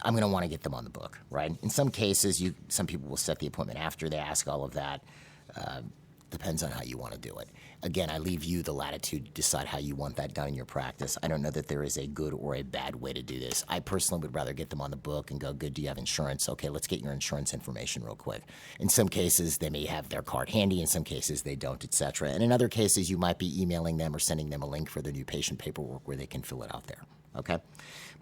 [SPEAKER 1] I'm going to want to get them on the book, right? In some cases, some people will set the appointment after they ask all of that. Depends on how you want to do it. Again, I leave you the latitude to decide how you want that done in your practice. I don't know that there is a good or a bad way to do this. I personally would rather get them on the book and go, good, do you have insurance? Okay, let's get your insurance information real quick. In some cases, they may have their card handy. In some cases, they don't, etc. And in other cases, you might be emailing them or sending them a link for their new patient paperwork where they can fill it out there. Okay?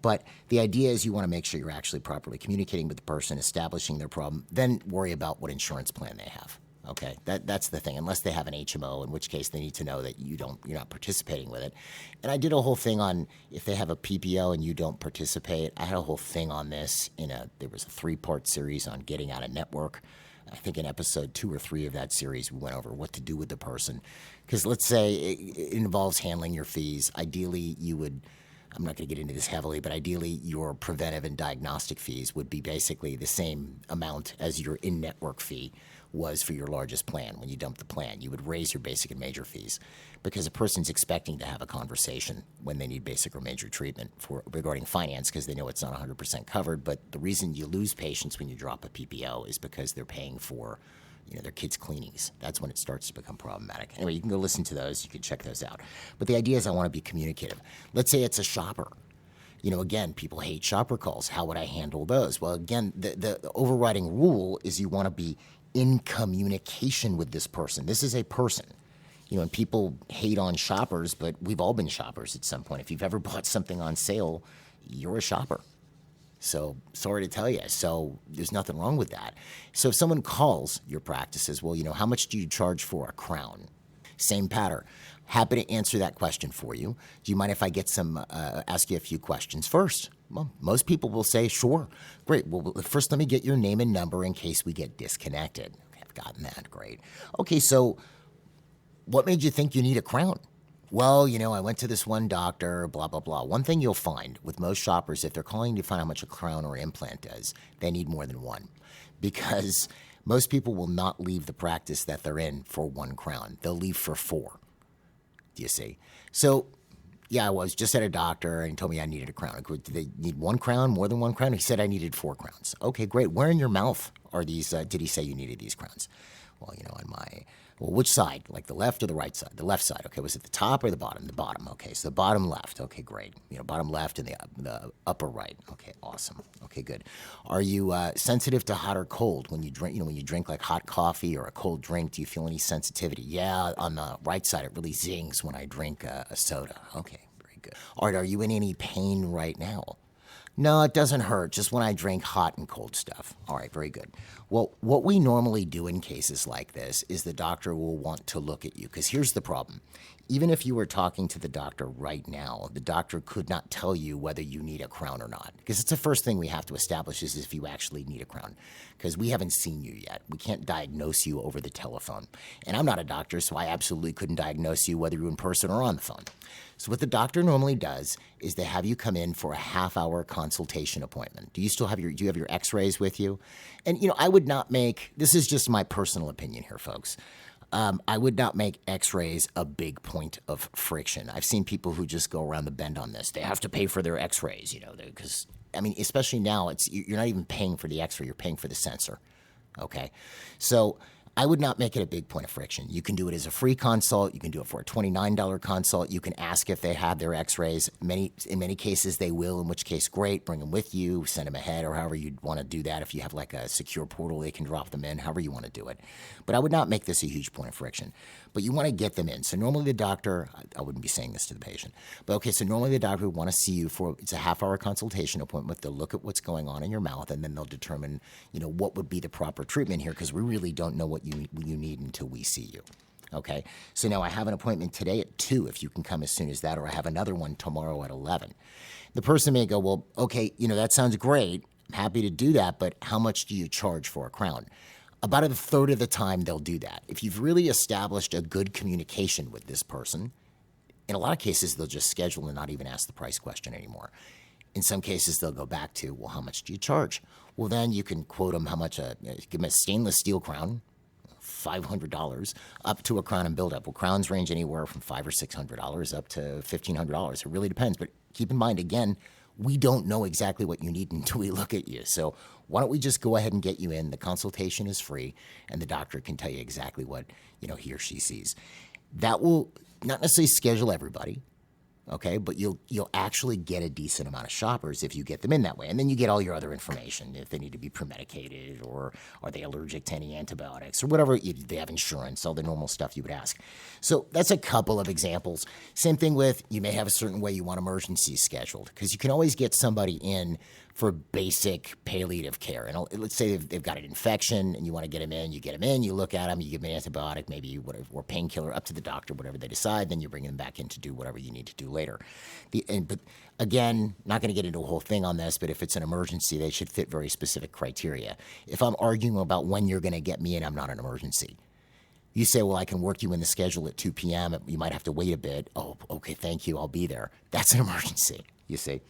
[SPEAKER 1] But the idea is you want to make sure you're actually properly communicating with the person, establishing their problem, then worry about what insurance plan they have. Okay, that's the thing. Unless they have an HMO, in which case they need to know that you're not participating with it. And I did a whole thing on if they have a PPO and you don't participate. I had a whole thing on this there was a 3-part series on getting out of network. I think in episode 2 or 3 of that series, we went over what to do with the person. Because let's say it involves handling your fees. Ideally, I'm not going to get into this heavily, but ideally your preventive and diagnostic fees would be basically the same amount as your in-network fee was for your largest plan. When you dump the plan, you would raise your basic and major fees because a person's expecting to have a conversation when they need basic or major treatment regarding finance because they know it's not 100% covered. But the reason you lose patients when you drop a PPO is because they're paying for their kids' cleanings. That's when it starts to become problematic. Anyway, you can go listen to those. You can check those out. But the idea is I want to be communicative. Let's say it's a shopper. Again, people hate shopper calls. How would I handle those? Well, again, the overriding rule is you want to be in communication with this person. This is a person. And people hate on shoppers, but we've all been shoppers at some point. If you've ever bought something on sale, you're a shopper. So sorry to tell you. So there's nothing wrong with that. So if someone calls your practices, well, how much do you charge for a crown? Same pattern. Happy to answer that question for you. Do you mind if I get ask you a few questions first? Well, most people will say, sure. Great. Well, first let me get your name and number in case we get disconnected. Okay, I've gotten that. Great. Okay, so what made you think you need a crown? Well, I went to this one doctor, blah, blah, blah. One thing you'll find with most shoppers, if they're calling to find out how much a crown or implant does, they need more than one. Because most people will not leave the practice that they're in for 1 crown. They'll leave for 4. Do you see? So, yeah, I was just at a doctor and he told me I needed a crown. Did they need 1 crown, more than 1 crown? He said I needed 4 crowns. Okay, great. Where in your mouth are these? Did he say you needed these crowns? Well, which side? Like the left or the right side? The left side. Okay, was it the top or the bottom? The bottom. Okay, so the bottom left. Okay, great. Bottom left and the upper right. Okay, awesome. Okay, good. Are you sensitive to hot or cold when you drink? When you drink like hot coffee or a cold drink, do you feel any sensitivity? Yeah, on the right side, it really zings when I drink a soda. Okay, very good. All right, are you in any pain right now? No, it doesn't hurt, just when I drink hot and cold stuff. All right, very good. Well, what we normally do in cases like this is the doctor will want to look at you, because here's the problem. Even if you were talking to the doctor right now, the doctor could not tell you whether you need a crown or not, because it's the first thing we have to establish is if you actually need a crown, because we haven't seen you yet. We can't diagnose you over the telephone. And I'm not a doctor, so I absolutely couldn't diagnose you whether you're in person or on the phone. So what the doctor normally does is they have you come in for a half-hour consultation appointment. Do you have your x-rays with you? And, I would not make, this is just my personal opinion here, folks. I would not make x-rays a big point of friction. I've seen people who just go around the bend on this. They have to pay for their x-rays, because, especially now, you're not even paying for the x-ray, you're paying for the sensor, okay? So I would not make it a big point of friction. You can do it as a free consult. You can do it for a $29 consult. You can ask if they have their x-rays. In many cases, they will, in which case, great. Bring them with you. Send them ahead, or however you'd want to do that. If you have like a secure portal, they can drop them in, however you want to do it. But I would not make this a huge point of friction. But you want to get them in. So normally the doctor, I wouldn't be saying this to the patient, but okay, so normally the doctor would want to see you it's a half-hour consultation appointment. They'll look at what's going on in your mouth, and then they'll determine, what would be the proper treatment here, because we really don't know what you need until we see you. Okay, so now I have an appointment today at 2 if you can come as soon as that, or I have another one tomorrow at 11. The person may go, well, okay, that sounds great. I'm happy to do that, but how much do you charge for a crown? About 1/3 of the time they'll do that. If you've really established a good communication with this person, In a lot of cases, they'll just schedule and not even ask the price question anymore. In some cases, they'll go back to, well, how much do you charge? Well, then you can quote them how much, give them a stainless steel crown, $500, up to a crown and build up. Well, crowns range anywhere from $500 or $600 up to $1,500. It really depends. But keep in mind, again, we don't know exactly what you need until we look at you. So why don't we just go ahead and get you in? The consultation is free, and the doctor can tell you exactly what he or she sees. That will not necessarily schedule everybody, okay, but you'll actually get a decent amount of shoppers if you get them in that way. And then you get all your other information, if they need to be premedicated, or are they allergic to any antibiotics, or whatever, if they have insurance, all the normal stuff you would ask. So that's a couple of examples. Same thing with, you may have a certain way you want emergencies scheduled, because you can always get somebody in for basic palliative care. And let's say they've got an infection and you want to get them in, you look at them, you give them an antibiotic, maybe whatever, or painkiller, up to the doctor, whatever they decide, then you bring them back in to do whatever you need to do later. But again, not going to get into a whole thing on this, but if it's an emergency, they should fit very specific criteria. If I'm arguing about when you're going to get me in, I'm not an emergency. You say, well, I can work you in the schedule at 2 p.m. You might have to wait a bit. Oh, okay, thank you. I'll be there. That's an emergency, you see.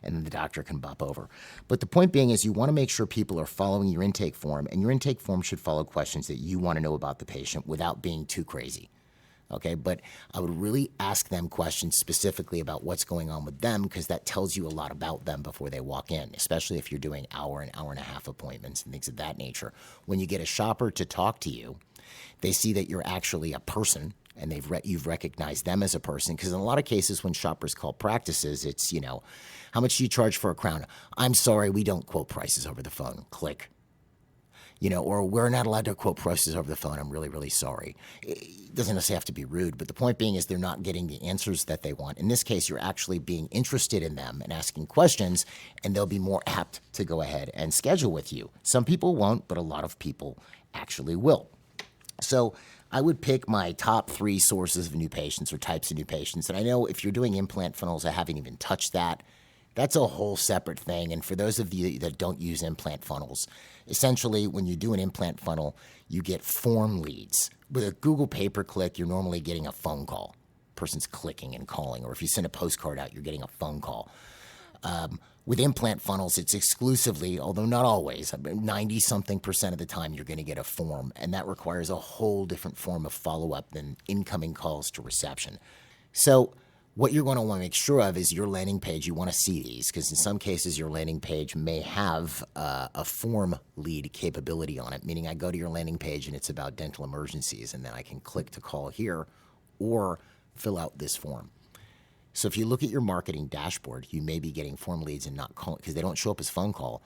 [SPEAKER 1] And then the doctor can bop over. But the point being is you want to make sure people are following your intake form, and your intake form should follow questions that you want to know about the patient without being too crazy. Okay, but I would really ask them questions specifically about what's going on with them, because that tells you a lot about them before they walk in, especially if you're doing hour and a half appointments and things of that nature. When you get a shopper to talk to you, they see that you're actually a person, and you've recognized them as a person. Because in a lot of cases, when shoppers call practices, it's, how much do you charge for a crown? I'm sorry, we don't quote prices over the phone. Click. Or we're not allowed to quote prices over the phone. I'm really, really sorry. It doesn't necessarily have to be rude, but the point being is they're not getting the answers that they want. In this case, you're actually being interested in them and asking questions, and they'll be more apt to go ahead and schedule with you. Some people won't, but a lot of people actually will. So I would pick my top 3 sources of new patients or types of new patients. And I know if you're doing implant funnels, I haven't even touched that. That's a whole separate thing. And for those of you that don't use implant funnels, essentially when you do an implant funnel, you get form leads. With a Google pay-per-click, you're normally getting a phone call. Person's clicking and calling. Or if you send a postcard out, you're getting a phone call. With implant funnels, it's exclusively, although not always, 90-something% of the time you're going to get a form, and that requires a whole different form of follow-up than incoming calls to reception. So what you're going to want to make sure of is your landing page. You want to see these, because in some cases your landing page may have a form lead capability on it, meaning I go to your landing page and it's about dental emergencies, and then I can click to call here or fill out this form. So if you look at your marketing dashboard, you may be getting form leads and not calling, because they don't show up as phone call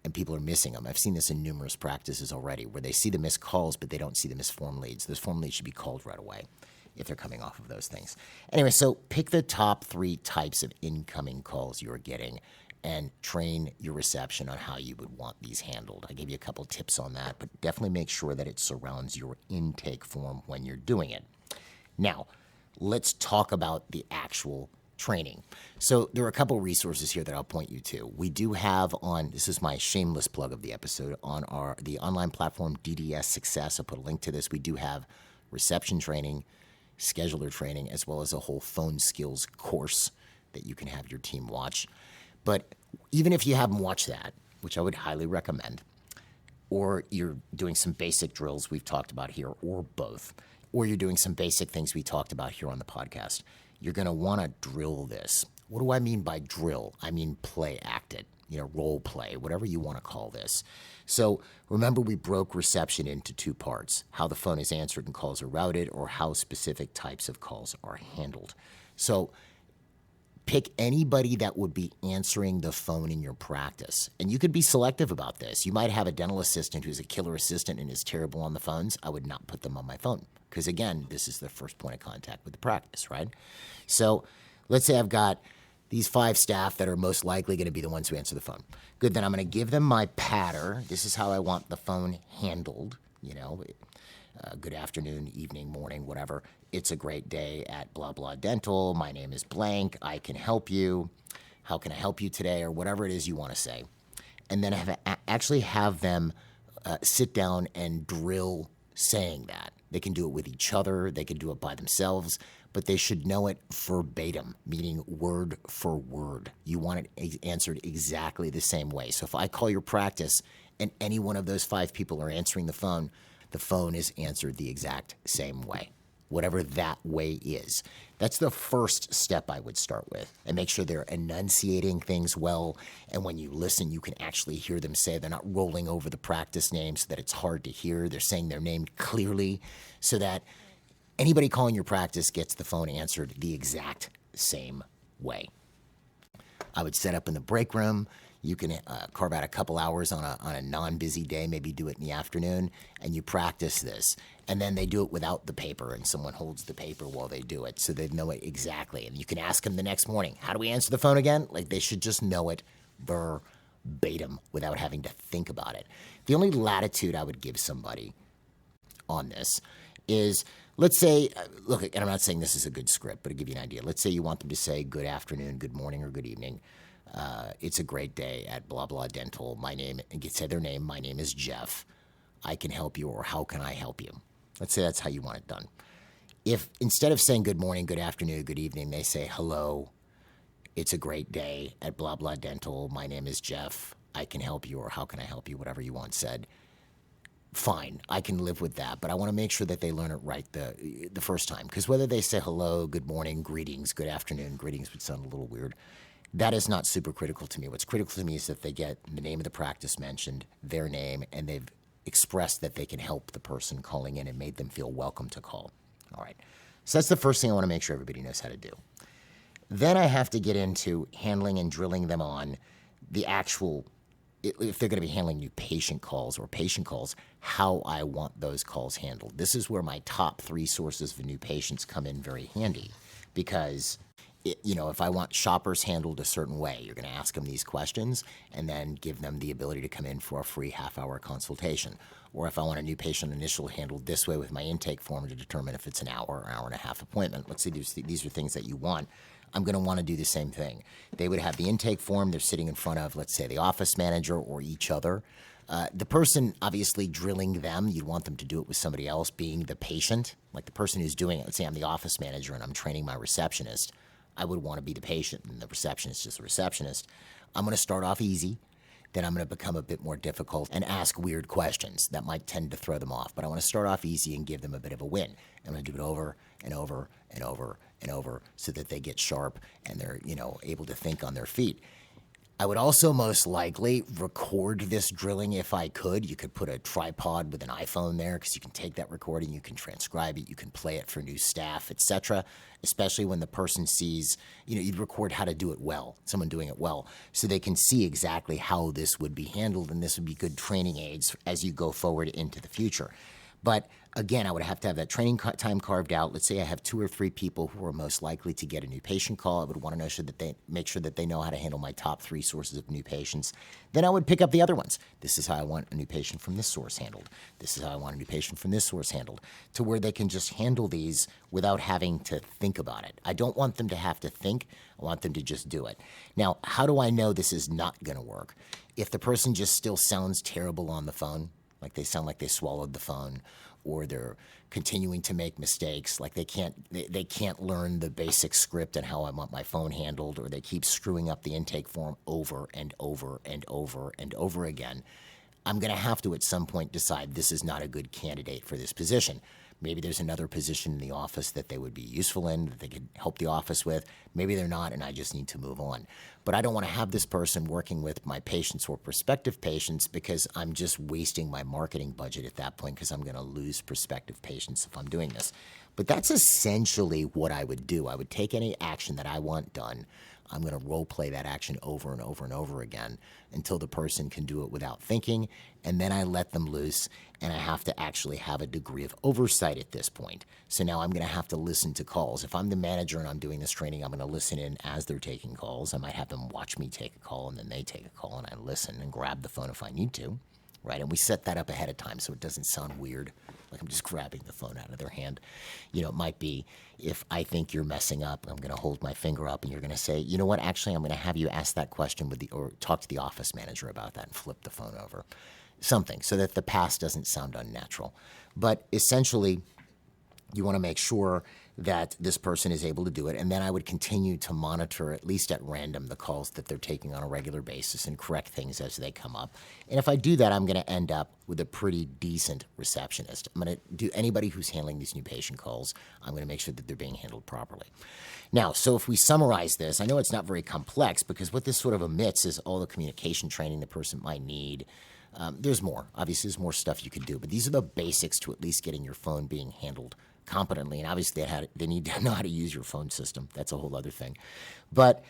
[SPEAKER 1] and people are missing them. I've seen this in numerous practices already, where they see the missed calls, but they don't see them as form leads. Those form leads should be called right away if they're coming off of those things. Anyway, so pick the top 3 types of incoming calls you're getting and train your reception on how you would want these handled. I gave you a couple tips on that, but definitely make sure that it surrounds your intake form when you're doing it. Now, let's talk about the actual training. So there are a couple resources here that I'll point you to. We do have this is my shameless plug of the episode, on the online platform DDS Success. I'll put a link to this. We do have reception training, scheduler training, as well as a whole phone skills course that you can have your team watch. But even if you haven't watched that, which I would highly recommend, or you're doing some basic drills we've talked about here, or both, or you're doing some basic things we talked about here on the podcast, you're going to want to drill this. What do I mean by drill? I mean play, act it, role play, whatever you want to call this. So remember, we broke reception into 2 parts: how the phone is answered and calls are routed, or how specific types of calls are handled. So pick anybody that would be answering the phone in your practice. And you could be selective about this. You might have a dental assistant who's a killer assistant and is terrible on the phones. I would not put them on my phone, because, again, this is the first point of contact with the practice, right? So let's say I've got these 5 staff that are most likely going to be the ones who answer the phone. Good, then I'm going to give them my patter. This is how I want the phone handled, good afternoon, evening, morning, whatever. It's a great day at blah, blah dental. My name is blank. I can help you. How can I help you today? Or whatever it is you want to say. And then actually have them sit down and drill saying that. They can do it with each other. They can do it by themselves. but they should know it verbatim, meaning word for word. You want it answered exactly the same way. So if I call your practice and any one of those 5 people are answering the phone is answered the exact same way, whatever that way is. That's the first step I would start with, and make sure they're enunciating things well. And when you listen, you can actually hear them say, they're not rolling over the practice name so that it's hard to hear. They're saying their name clearly so that anybody calling your practice gets the phone answered the exact same way. I would set up in the break room. You can carve out a couple hours on a non-busy day, maybe do it in the afternoon, and you practice this. And then they do it without the paper, and someone holds the paper while they do it, so they know it exactly. And you can ask them the next morning, how do we answer the phone again? Like, they should just know it verbatim without having to think about it. The only latitude I would give somebody on this is, let's say, look, and I'm not saying this is a good script, but to give you an idea, let's say you want them to say good afternoon, good morning, or good evening. It's a great day at blah, blah, dental. And say their name. My name is Jeff. I can help you, or how can I help you? Let's say that's how you want it done. If instead of saying good morning, good afternoon, good evening, they say hello, it's a great day at blah, blah, dental. My name is Jeff. I can help you, or how can I help you? Whatever you want said. Fine, I can live with that, but I want to make sure that they learn it right the first time. Because whether they say hello, good morning, greetings, good afternoon, greetings would sound a little weird. That is not super critical to me. What's critical to me is that they get the name of the practice mentioned, their name, and they've expressed that they can help the person calling in and made them feel welcome to call. All right. So that's the first thing I want to make sure everybody knows how to do. Then I have to get into handling and drilling them on the actual, if they're going to be handling new patient calls, how I want those calls handled. This is where my top 3 sources of new patients come in very handy, because if I want shoppers handled a certain way, you're going to ask them these questions and then give them the ability to come in for a free half-hour consultation. Or if I want a new patient initial handled this way with my intake form to determine if it's an hour or hour and a half appointment. Let's say these are things that you want. I'm going to want to do the same thing. They would have the intake form. They're sitting in front of, let's say, the office manager or each other. The person obviously drilling them, you'd want them to do it with somebody else, being the patient. Like the person who's doing it, let's say I'm the office manager and I'm training my receptionist. I would want to be the patient, and the receptionist is the receptionist. I'm going to start off easy. Then I'm going to become a bit more difficult and ask weird questions that might tend to throw them off. But I want to start off easy and give them a bit of a win. I'm going to do it over and over and over and over so that they get sharp and they're, able to think on their feet. I would also most likely record this drilling if I could. You could put a tripod with an iPhone there because you can take that recording, you can transcribe it, you can play it for new staff, etc. Especially when the person sees, you'd record how to do it well, someone doing it well, so they can see exactly how this would be handled, and this would be good training aids as you go forward into the future. But again, I would have to have that training time carved out. Let's say I have 2 or 3 people who are most likely to get a new patient call. I would want to make sure that they know how to handle my top 3 sources of new patients. Then I would pick up the other ones. This is how I want a new patient from this source handled. This is how I want a new patient from this source handled, to where they can just handle these without having to think about it. I don't want them to have to think. I want them to just do it. Now, how do I know this is not going to work? If the person just still sounds terrible on the phone, like they sound like they swallowed the phone, or they're continuing to make mistakes, like they can't learn the basic script and how I want my phone handled, or they keep screwing up the intake form over and over and over and over again, I'm going to have to at some point decide this is not a good candidate for this position. Maybe there's another position in the office that they would be useful in, that they could help the office with. Maybe they're not, and I just need to move on. But I don't want to have this person working with my patients or prospective patients, because I'm just wasting my marketing budget at that point, because I'm going to lose prospective patients if I'm doing this. But that's essentially what I would do. I would take any action that I want done. I'm going to role play that action over and over and over again until the person can do it without thinking, and then I let them loose, and I have to actually have a degree of oversight at this point. So now I'm going to have to listen to calls. If I'm the manager and I'm doing this training, I'm going to listen in as they're taking calls. I might have them watch me take a call, and then they take a call, and I listen and grab the phone if I need to, right? And we set that up ahead of time so it doesn't sound weird, like I'm just grabbing the phone out of their hand. It might be, if I think you're messing up, I'm going to hold my finger up and you're going to say, you know what, actually, I'm going to have you ask that question or talk to the office manager about that, and flip the phone over. Something, so that the pass doesn't sound unnatural. But essentially, you want to make sure that this person is able to do it. And then I would continue to monitor, at least at random, the calls that they're taking on a regular basis and correct things as they come up. And if I do that, I'm going to end up with a pretty decent receptionist. I'm going to do anybody who's handling these new patient calls, I'm going to make sure that they're being handled properly. Now, so if we summarize this, I know it's not very complex because what this sort of omits is all the communication training the person might need. There's more. Obviously, there's more stuff you could do, but these are the basics to at least getting your phone being handled competently. And obviously, they need to know how to use your phone system. That's a whole other thing. But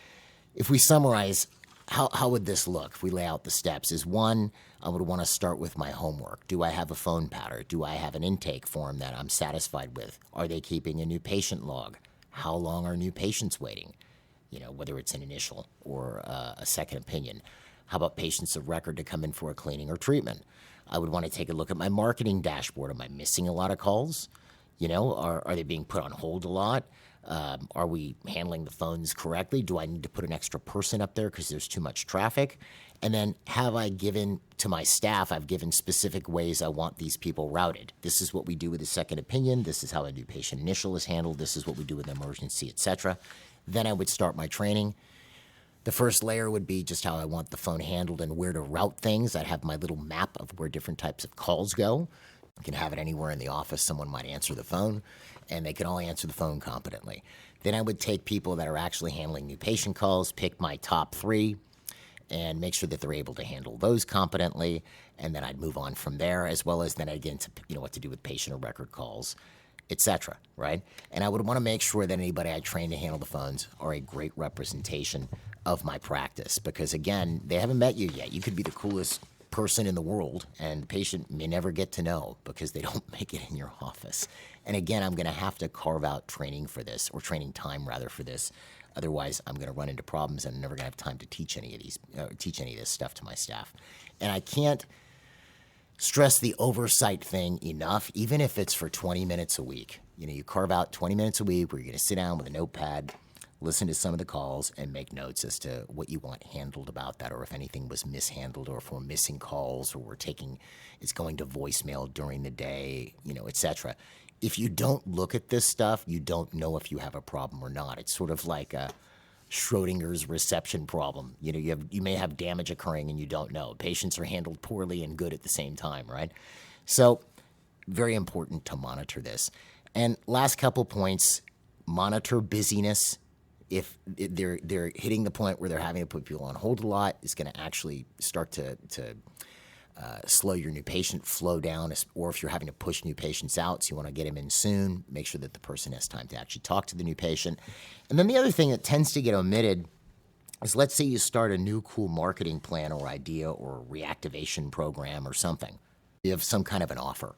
[SPEAKER 1] if we summarize, how would this look if we lay out the steps? Is one, I would want to start with my homework. Do I have a phone pattern? Do I have an intake form that I'm satisfied with? Are they keeping a new patient log? How long are new patients waiting? Whether it's an initial or a second opinion. How about patients of record to come in for a cleaning or treatment? I would want to take a look at my marketing dashboard. Am I missing a lot of calls? Are they being put on hold a lot? Are we handling the phones correctly? Do I need to put an extra person up there because there's too much traffic? And then have I given to my staff, I've given specific ways I want these people routed. This is what we do with a second opinion. This is how a new patient initial is handled. This is what we do with an emergency, etc. Then I would start my training. The first layer would be just how I want the phone handled and where to route things. I'd have my little map of where different types of calls go. You can have it anywhere in the office. Someone might answer the phone, and they can all answer the phone competently. Then I would take people that are actually handling new patient calls, pick my top 3, and make sure that they're able to handle those competently. And then I'd move on from there, as well as then I'd get into what to do with patient or record calls, etc. Right? And I would want to make sure that anybody I train to handle the phones are a great representation of my practice, because again, they haven't met you yet. You could be the coolest person in the world, and the patient may never get to know because they don't make it in your office. And again, I'm going to have to carve out training for this, or training time rather for this. Otherwise, I'm going to run into problems, and I'm never going to have time to teach any of this stuff to my staff. And I can't stress the oversight thing enough, even if it's for 20 minutes a week. You carve out 20 minutes a week where you're going to sit down with a notepad, listen to some of the calls, and make notes as to what you want handled about that, or if anything was mishandled, or if we're missing calls, or it's going to voicemail during the day, etc. If you don't look at this stuff, you don't know if you have a problem or not. It's sort of like a Schrodinger's reception problem. You may have damage occurring and you don't know. Patients are handled poorly and good at the same time, right? So very important to monitor this. And last couple points, monitor busyness. If they're hitting the point where they're having to put people on hold a lot, it's going to actually start to slow your new patient flow down. Or if you're having to push new patients out, so you want to get them in soon, make sure that the person has time to actually talk to the new patient. And then the other thing that tends to get omitted is, let's say you start a new cool marketing plan or idea or reactivation program or something. You have some kind of an offer.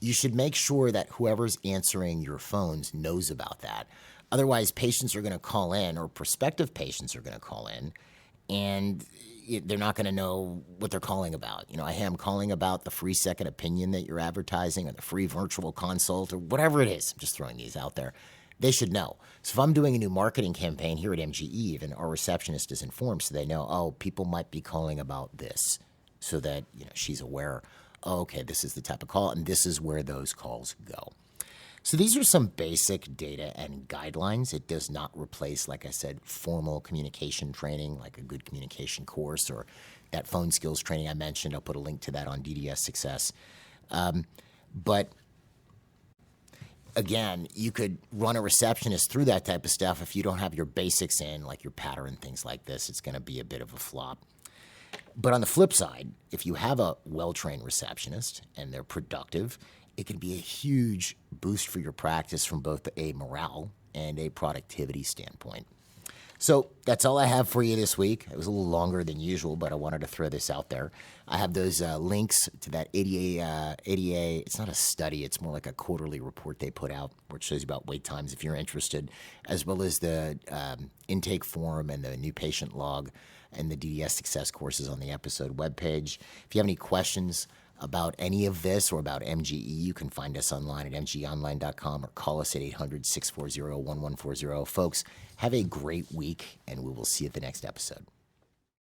[SPEAKER 1] You should make sure that whoever's answering your phones knows about that. Otherwise, patients are going to call in, or prospective patients are going to call in, and they're not going to know what they're calling about. I'm calling about the free second opinion that you're advertising, or the free virtual consult, or whatever it is. I'm just throwing these out there. They should know. So if I'm doing a new marketing campaign here at MGE, even our receptionist is informed, so they know, people might be calling about this, so that she's aware. Okay, this is the type of call, and this is where those calls go. So these are some basic data and guidelines. It does not replace, like I said, formal communication training, like a good communication course, or that phone skills training I mentioned. I'll put a link to that on DDS Success. But again, you could run a receptionist through that type of stuff. If you don't have your basics in, like your pattern, things like this, it's going to be a bit of a flop. But on the flip side, if you have a well-trained receptionist and they're productive, it can be a huge boost for your practice from both a morale and a productivity standpoint. So that's all I have for you this week. It was a little longer than usual, but I wanted to throw this out there. I have those links to that ADA, it's not a study, it's more like a quarterly report they put out, where it shows you about wait times if you're interested, as well as the intake form and the new patient log and the DDS Success courses on the episode webpage. If you have any questions about any of this or about MGE, you can find us online at mgeonline.com or call us at 800-640-1140. Folks, have a great week, and we will see you at the next episode.